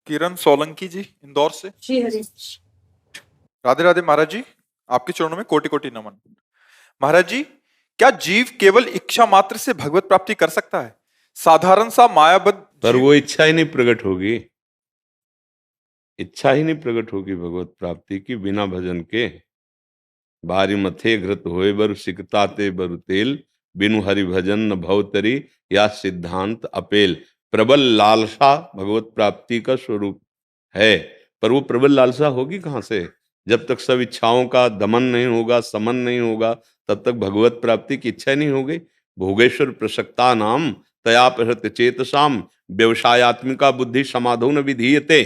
किरण सोलंकी जी, इंदौर से। श्री हरि। राधे राधे महाराज जी, आपके चरणों में कोटि कोटि नमन। महाराज जी, क्या जीव केवल इच्छा मात्र से भगवत प्राप्ति कर सकता है? साधारण सा मायाबद्ध पर जीव। वो इच्छा ही नहीं प्रकट होगी, इच्छा ही नहीं प्रकट होगी भगवत प्राप्ति की बिना भजन के। बारी मथे घृत होए बर सिकता ते बरु तेल, बिनु हरि भजन न भवतरी या सिद्धांत अपेल। प्रबल लालसा भगवत प्राप्ति का स्वरूप है, पर वो प्रबल लालसा होगी कहाँ से? जब तक सब इच्छाओं का दमन नहीं होगा, समन नहीं होगा, तब तक भगवत प्राप्ति की इच्छा नहीं होगी। भोगेश्वर प्रसक्ता नाम तया प्रहृत चेतसाम व्यवसायत्मिका बुद्धि समाधो न विधीयते।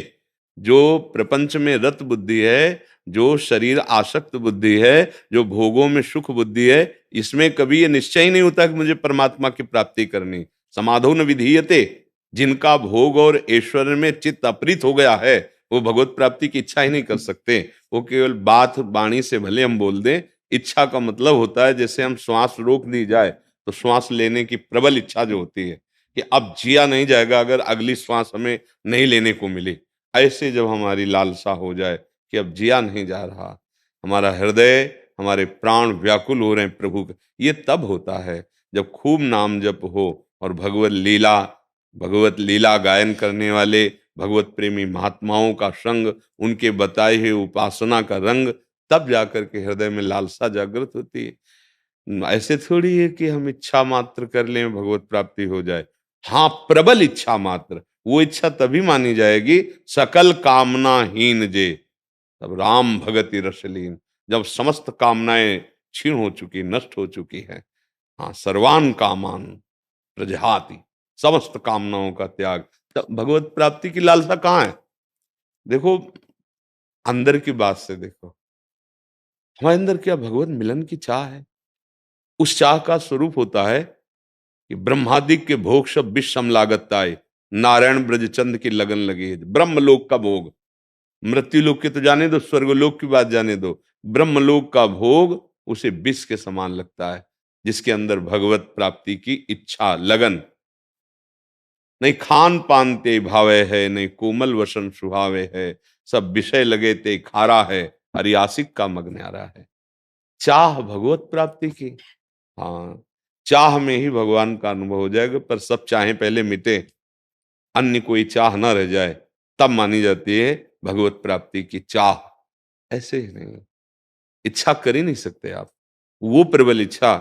जो प्रपंच में रत बुद्धि है, जो शरीर आसक्त बुद्धि है, जो भोगों में सुख बुद्धि है, इसमें कभी ये निश्चय ही नहीं होता कि मुझे परमात्मा की प्राप्ति करनी। समाधो न विधीयते। जिनका भोग और ऐश्वर्य में चित्त अपृत हो गया है, वो भगवत प्राप्ति की इच्छा ही नहीं कर सकते। वो केवल बात वाणी से भले हम बोल दें, इच्छा का मतलब होता है जैसे हम श्वास रोक दी जाए तो श्वास लेने की प्रबल इच्छा जो होती है कि अब जिया नहीं जाएगा अगर अगली श्वास हमें नहीं लेने को मिली। ऐसे जब हमारी लालसा हो जाए कि अब जिया नहीं जा रहा, हमारा हृदय, हमारे प्राण व्याकुल हो रहे हैं प्रभु के, ये तब होता है जब खूब नाम जप हो और भगवत लीला गायन करने वाले भगवत प्रेमी महात्माओं का संग, उनके बताए हुए उपासना का रंग, तब जाकर के हृदय में लालसा जागृत होती है। ऐसे थोड़ी है कि हम इच्छा मात्र कर लें भगवत प्राप्ति हो जाए। हाँ, प्रबल इच्छा मात्र, वो इच्छा तभी मानी जाएगी सकल कामनाहीन जे, तब राम भगति रसलीन। जब समस्त कामनाएं क्षीण हो चुकी, नष्ट हो चुकी है। हाँ, सर्वान कामान प्रजहाति, समस्त कामनाओं का त्याग, तब भगवत प्राप्ति की लालसा कहाँ है? देखो, अंदर की बात से देखो, हमारे अंदर क्या भगवत मिलन की चाह है? उस चाह का स्वरूप होता है कि ब्रह्मादिक के भोग सब विषम लागत आए, नारायण ब्रजचंद की लगन लगी है। ब्रह्मलोक का भोग, मृत्युलोक के तो जाने दो, स्वर्गलोक की बात जाने दो, ब्रह्मलोक का भोग उसे विष के समान लगता है। जिसके अंदर भगवत प्राप्ति की इच्छा, लगन नहीं, खान पान ते भावे है, नहीं कोमल वसन सुहावे है, सब विषय लगे ते खारा है, हरियासिक का मग्न आ रहा है। चाह भगवत प्राप्ति की, हाँ, चाह में ही भगवान का अनुभव हो जाएगा। पर सब चाहें पहले मिटे, अन्य कोई चाह न रह जाए, तब मानी जाती है भगवत प्राप्ति की चाह। ऐसे ही नहीं, इच्छा कर ही नहीं सकते आप। वो प्रबल इच्छा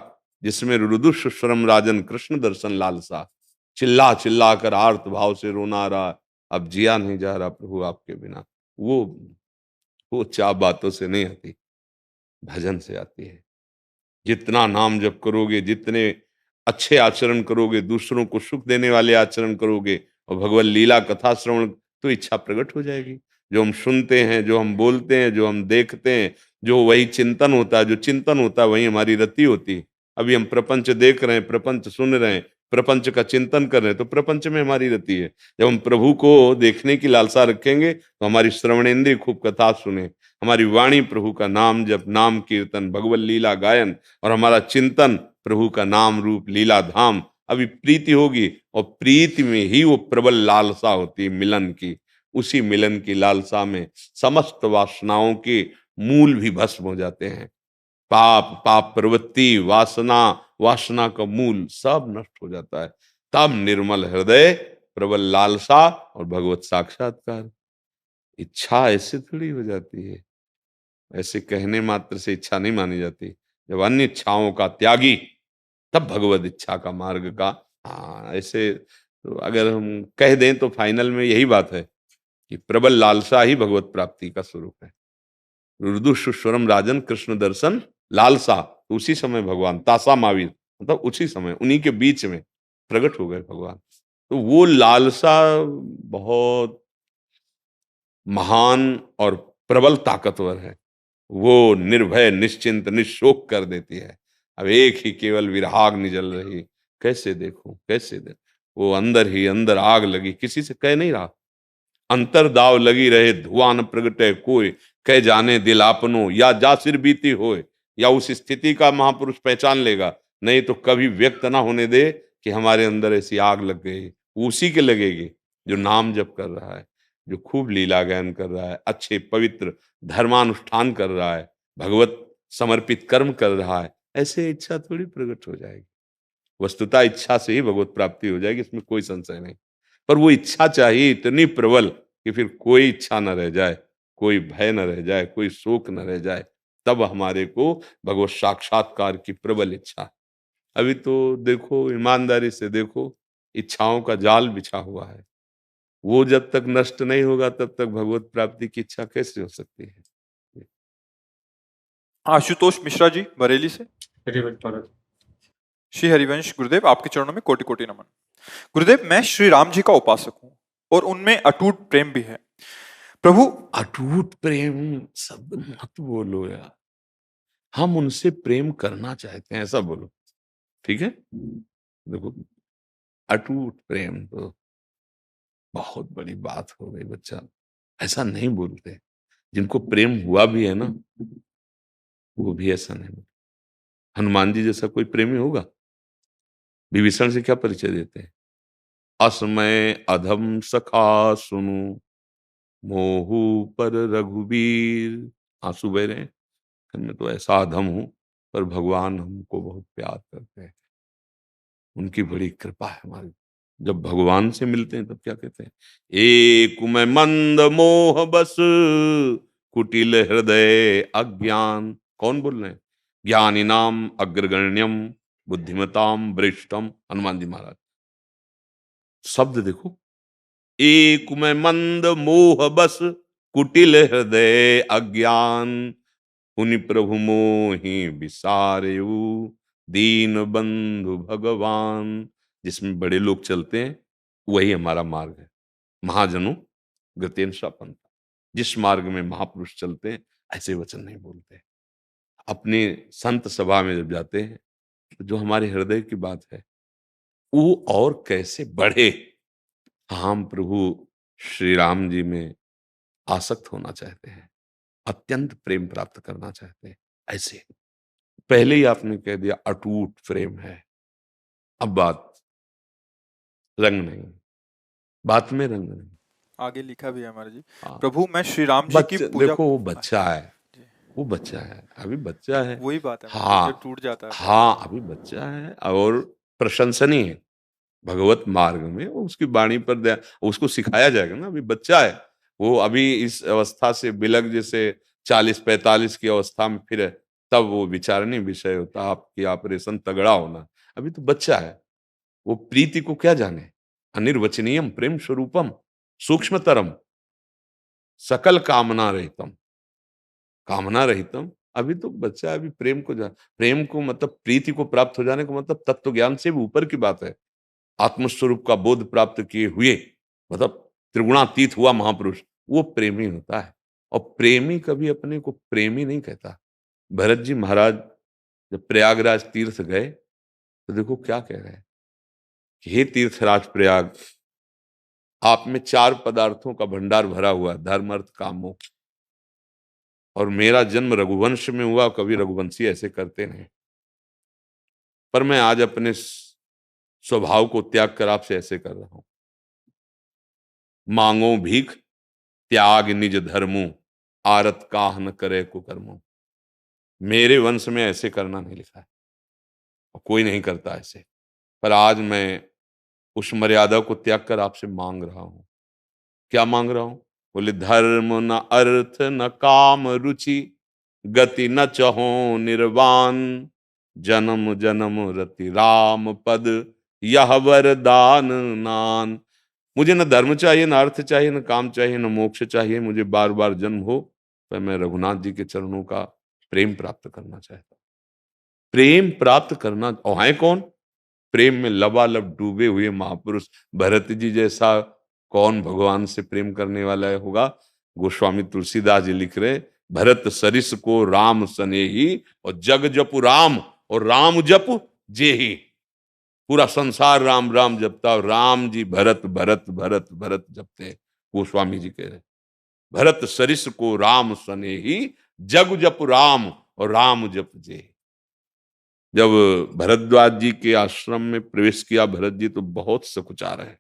जिसमें रुदुषस्वरम राजन कृष्ण दर्शन लालसा, चिल्ला चिल्ला कर आर्त भाव से रोना आ रहा, अब जिया नहीं जा रहा प्रभु आपके बिना, वो चाह बातों से नहीं आती, भजन से आती है। जितना नाम जप करोगे, जितने अच्छे आचरण करोगे, दूसरों को सुख देने वाले आचरण करोगे और भगवत लीला कथा श्रवण, तो इच्छा प्रकट हो जाएगी। जो हम सुनते हैं, जो हम बोलते हैं, जो हम देखते हैं, जो वही चिंतन होता है, जो चिंतन होता है वही हमारी रति होती है। अभी हम प्रपंच देख रहे हैं, प्रपंच सुन रहे हैं, प्रपंच का चिंतन कर रहे हैं, तो प्रपंच में हमारी रति है। जब हम प्रभु को देखने की लालसा रखेंगे तो हमारी श्रवणेंद्रिय खूब कथा सुने, हमारी वाणी प्रभु का नाम जप, नाम कीर्तन, भगवत लीला गायन, और हमारा चिंतन प्रभु का नाम रूप लीला धाम। अभी प्रीति होगी और प्रीति में ही वो प्रबल लालसा होती है मिलन की। उसी मिलन की लालसा में समस्त वासनाओं के मूल भी भस्म हो जाते हैं। पाप, पाप प्रवृत्ति, वासना, वासना का मूल सब नष्ट हो जाता है। तब निर्मल हृदय, प्रबल लालसा और भगवत साक्षात्कार। इच्छा ऐसे थोड़ी हो जाती है, ऐसे कहने मात्र से इच्छा नहीं मानी जाती। जब अन्य इच्छाओं का त्यागी, तब भगवत इच्छा का मार्ग का। हाँ, ऐसे तो अगर हम कह दें तो फाइनल में यही बात है कि प्रबल लालसा ही भगवत प्राप्ति का स्वरूप है। रुदुषस्वरम राजन कृष्ण दर्शन लालसा, तो उसी समय भगवान तासा महावीर, मतलब उसी समय उन्हीं के बीच में प्रकट हो गए भगवान। तो वो लालसा बहुत महान और प्रबल ताकतवर है। वो निर्भय, निश्चिंत, निशोक कर देती है। अब एक ही केवल विरहाग्नि जल रही, कैसे देखूं, कैसे देखूं? वो अंदर ही अंदर आग लगी, किसी से कह नहीं रहा। अंतर दाव लगी रहे, धुआं न प्रगटे कोई, कह जाने दिल आपनो, या जा सिर बीती होए। या उस स्थिति का महापुरुष पहचान लेगा, नहीं तो कभी व्यक्त ना होने दे कि हमारे अंदर ऐसी आग लग गई। उसी के लगेगी जो नाम जप कर रहा है, जो खूब लीला गायन कर रहा है, अच्छे पवित्र धर्मानुष्ठान कर रहा है, भगवत समर्पित कर्म कर रहा है, ऐसे इच्छा थोड़ी प्रकट हो जाएगी। वस्तुतः इच्छा से ही भगवत प्राप्ति हो जाएगी, इसमें कोई संशय नहीं। पर वो इच्छा चाहिए इतनी प्रबल कि फिर कोई इच्छा न रह जाए, कोई भय न रह जाए, कोई शोक न रह जाए, तब हमारे को भगवत साक्षात्कार की प्रबल इच्छा है। अभी तो देखो, ईमानदारी से देखो, इच्छाओं का जाल बिछा हुआ है। वो जब तक नष्ट नहीं होगा तब तक भगवत प्राप्ति की इच्छा कैसे हो सकती है? आशुतोष मिश्रा जी बरेली से। हरिवंश महाराज। श्री हरिवंश गुरुदेव, आपके चरणों में कोटि कोटि नमन। गुरुदेव, मैं श्री राम जी का उपासक हूँ और उनमें अटूट प्रेम भी है। प्रभु, अटूट प्रेम शब्द मत बोलो यार, हम उनसे प्रेम करना चाहते हैं ऐसा बोलो, ठीक है? देखो, अटूट प्रेम तो बहुत बड़ी बात हो गई बच्चा, ऐसा नहीं बोलते। जिनको प्रेम हुआ भी है ना, वो भी ऐसा नहीं बोलते। हनुमान जी जैसा कोई प्रेमी होगा? विभीषण से क्या परिचय देते हैं? असमय अधम सखा सुनु, मोहू पर रघुबीर। आंसू बह रहे हैं, मैं तो ऐसा अधम हूं, पर भगवान हमको बहुत प्यार करते हैं, उनकी बड़ी कृपा है हमारी। जब भगवान से मिलते हैं तब क्या कहते हैं? एक मैं मंद मोह बस, कुटिल हृदय अज्ञान। कौन बोल रहे हैं? ज्ञानी नाम अग्रगण्यम, बुद्धिमताम वरिष्ठम, हनुमान जी महाराज। शब्द देखो, एक मैं मंद मोह बस, कुटिल हृदय अज्ञान, पुनि प्रभु मोहि विसारयु, दीन बंधु भगवान। जिसमें बड़े लोग चलते हैं वही हमारा मार्ग है। महाजनों गतेन पंथ, जिस मार्ग में महापुरुष चलते हैं ऐसे वचन नहीं बोलते। अपने संत सभा में जब जाते हैं तो जो हमारे हृदय की बात है वो और कैसे बढ़े, हम प्रभु श्री राम जी में आसक्त होना चाहते हैं, अत्यंत प्रेम प्राप्त करना चाहते हैं। ऐसे पहले ही आपने कह दिया अटूट प्रेम है, अब बात रंग नहीं, बात में रंग नहीं। आगे लिखा भी है हमारे जी। हाँ। प्रभु, मैं श्री राम जी की पूजा। देखो, वो बच्चा है, वो बच्चा है, अभी बच्चा है। वही बात है, हाँ, जब टूट जाता है। हाँ, अभी बच्चा है और प्रशंसनीय है भगवत मार्ग में। वो उसकी वाणी पर दया, उसको सिखाया जाएगा ना, अभी बच्चा है वो। अभी इस अवस्था से बिलग जैसे 40-45 की अवस्था में फिर है, तब वो विचारणीय विषय होता आपकी ऑपरेशन तगड़ा होना। अभी तो बच्चा है, वो प्रीति को क्या जाने। अनिर्वचनीयम प्रेम स्वरूपम, सूक्ष्मतरम, सकल कामना रहितम, कामना रहितम। अभी तो बच्चा, अभी प्रेम को प्रेम को मतलब प्रीति को प्राप्त हो जाने का मतलब तत्व ज्ञान से भी ऊपर की बात है। आत्मस्वरूप का बोध प्राप्त किए हुए, मतलब त्रिगुणातीत हुआ महापुरुष, वो प्रेमी होता है। और प्रेमी कभी अपने को प्रेमी नहीं कहता। भरत जी महाराज जब प्रयागराज तीर्थ गए तो देखो क्या कह रहे हैं कि हे तीर्थराज प्रयाग, आप में 4 पदार्थों का भंडार भरा हुआ, धर्म अर्थ काम मोक्ष, और मेरा जन्म रघुवंश में हुआ, कभी रघुवंशी ऐसे करते नहीं, पर मैं आज अपने स्वभाव को त्याग कर आपसे ऐसे कर रहा हूं। मांगो भीख त्याग निज धर्मो, आरत काह न करे कुकर्मो। मेरे वंश में ऐसे करना नहीं लिखा है और कोई नहीं करता ऐसे, पर आज मैं उस मर्यादा को त्याग कर आपसे मांग रहा हूं। क्या मांग रहा हूं? बोले धर्म न अर्थ न काम रुचि, गति न चहो निर्वाण, जन्म जन्म रति राम पद, यह वरदान नान। मुझे न धर्म चाहिए, न अर्थ चाहिए, न काम चाहिए, न मोक्ष चाहिए। मुझे बार बार जन्म हो, पर मैं रघुनाथ जी के चरणों का प्रेम प्राप्त करना चाहता हूं। प्रेम प्राप्त करना, और है कौन? प्रेम में लबालब डूबे हुए महापुरुष। भरत जी जैसा कौन भगवान से प्रेम करने वाला होगा? गोस्वामी तुलसीदास जी लिख रहे, भरत सरिस को राम सनेही, और जग जपु राम, और राम जप जेही। पूरा संसार राम राम जपता, और राम जी भरत भरत भरत भरत जपते हैं। गोस्वामी जी कह रहे, भरत सरिस को राम सनेही, जग जप राम, और राम जप जेही। जब भरद्वाज जी के आश्रम में प्रवेश किया भरत जी, तो बहुत सकुचा रहे,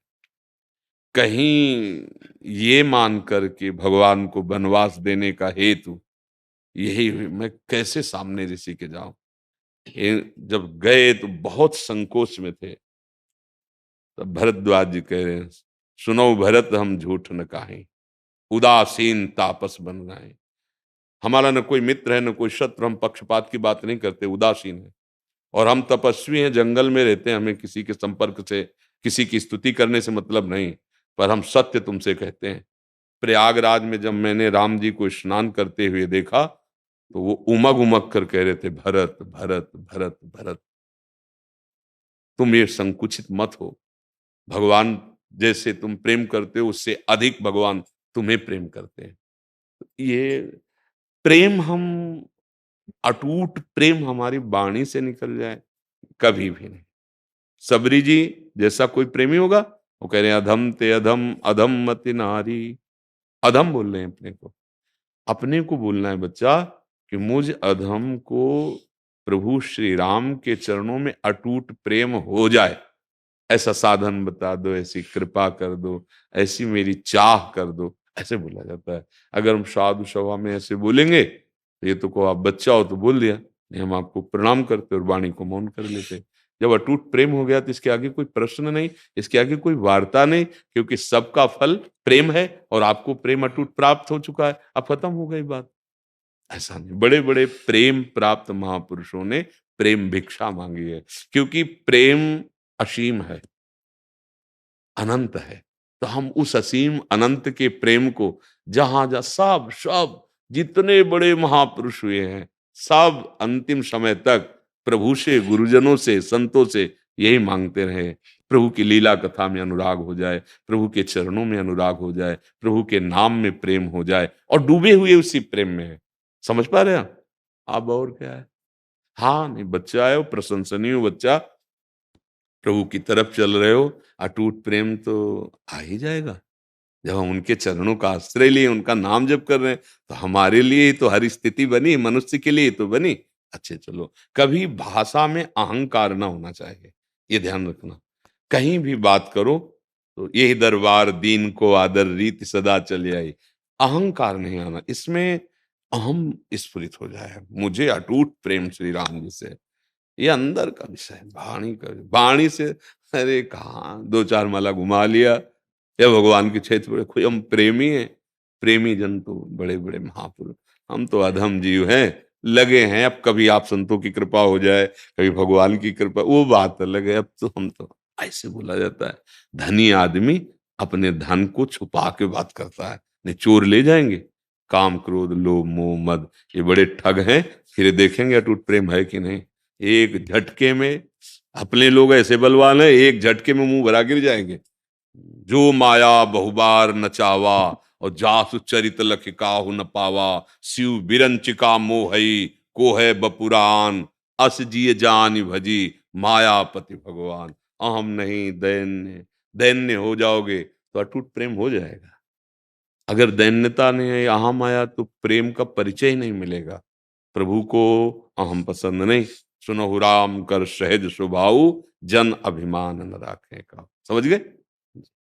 कहीं ये मान कर के भगवान को वनवास देने का हेतु यही हुई, मैं कैसे सामने ऋषि के जाऊं। जब गए तो बहुत संकोच में थे। तब भरद्वाज जी कह रहे हैं, सुनो भरत हम झूठ न काहें, उदासीन तापस बन गए। हमारा न कोई मित्र है न कोई शत्रु, हम पक्षपात की बात नहीं करते, उदासीन है। और हम तपस्वी हैं, जंगल में रहते हैं, हमें किसी के संपर्क से, किसी की स्तुति करने से मतलब नहीं। पर हम सत्य तुमसे कहते हैं, प्रयागराज में जब मैंने राम जी को स्नान करते हुए देखा तो वो उमग उमग कर कह रहे थे, भरत भरत भरत भरत। तुम ये संकुचित मत हो, भगवान जैसे तुम प्रेम करते हो उससे अधिक भगवान तुम्हें प्रेम करते हैं। ये प्रेम, हम अटूट प्रेम हमारी वाणी से निकल जाए, कभी भी नहीं। सबरी जी जैसा कोई प्रेमी होगा, वो कह रहे हैं अधम ते अधम अधम मति नारी। अधम बोल रहे हैं अपने को, अपने को बोलना है बच्चा कि मुझ अधम को प्रभु श्री राम के चरणों में अटूट प्रेम हो जाए, ऐसा साधन बता दो, ऐसी कृपा कर दो, ऐसी मेरी चाह कर दो, ऐसे बोला जाता है। अगर हम साधु सभा में ऐसे बोलेंगे तो ये तो को आप बच्चा हो तो बोल दिया, नहीं हम आपको प्रणाम करते और वाणी को मौन कर लेते। जब अटूट प्रेम हो गया तो इसके आगे कोई प्रश्न नहीं, इसके आगे कोई वार्ता नहीं, क्योंकि सबका फल प्रेम है और आपको प्रेम अटूट प्राप्त हो चुका है, अब खत्म हो गई बात। ऐसा नहीं, बड़े बड़े प्रेम प्राप्त महापुरुषों ने प्रेम भिक्षा मांगी है, क्योंकि प्रेम असीम है, अनंत है। तो हम उस असीम अनंत के प्रेम को जहां जहां सब सब जितने बड़े महापुरुष हुए हैं, सब अंतिम समय तक प्रभु से, गुरुजनों से, संतों से यही मांगते रहे, प्रभु की लीला कथा में अनुराग हो जाए, प्रभु के चरणों में अनुराग हो जाए, प्रभु के नाम में प्रेम हो जाए, और डूबे हुए उसी प्रेम में है। समझ पा रहे हैं आप? और क्या है? हाँ, नहीं बच्चा है वो, प्रशंसनीय बच्चा, प्रभु की तरफ चल रहे हो, अटूट प्रेम तो आ ही जाएगा। जब हम उनके चरणों का आश्रय लिए, उनका नाम जप कर रहे हैं, तो हमारे लिए ही तो हर स्थिति बनी, मनुष्य के लिए ही तो बनी। अच्छे चलो, कभी भाषा में अहंकार ना होना चाहिए, ये ध्यान रखना। कहीं भी बात करो तो यही दरबार दीन को आदर रीति सदा चले आई, अहंकार नहीं आना, इसमें अहम स्फुरित हो जाए, मुझे अटूट प्रेम श्री राम जी से, ये अंदर का विषय है, वाणी का। वाणी से अरे कहाँ दो चार माला घुमा लिया, या भगवान के क्षेत्र में कोई, हम प्रेमी हैं, प्रेमी जन तो बड़े बड़े महापुरुष, हम तो अधम जीव हैं, लगे हैं। अब कभी आप संतों की कृपा हो जाए, कभी भगवान की कृपा, वो बात अलग है। अब तो हम तो ऐसे बोला जाता है, धनी आदमी अपने धन को छुपा के बात करता है, नहीं चोर ले जाएंगे। काम क्रोध लोभ मोह मद, ये बड़े ठग हैं, फिर देखेंगे अटूट प्रेम है कि नहीं। एक झटके में, अपने लोग ऐसे बलवान है, एक झटके में मुंह भरा गिर जाएंगे। जो माया बहुबार नचावा, और जासु चरित लख काहु न पावा, शिव बिरंचिका मोहई को है बपुरान, अस जिय जान भजी मायापति भगवान। अहम नहीं दैन्य, दैन्य हो जाओगे तो अटूट प्रेम हो जाएगा। अगर दैन्यता नहीं है, अहम आया तो प्रेम का परिचय ही नहीं मिलेगा। प्रभु को अहम पसंद नहीं, सुनहु राम कर सहज स्वभाव, जन अभिमान न राखे का। समझ गए?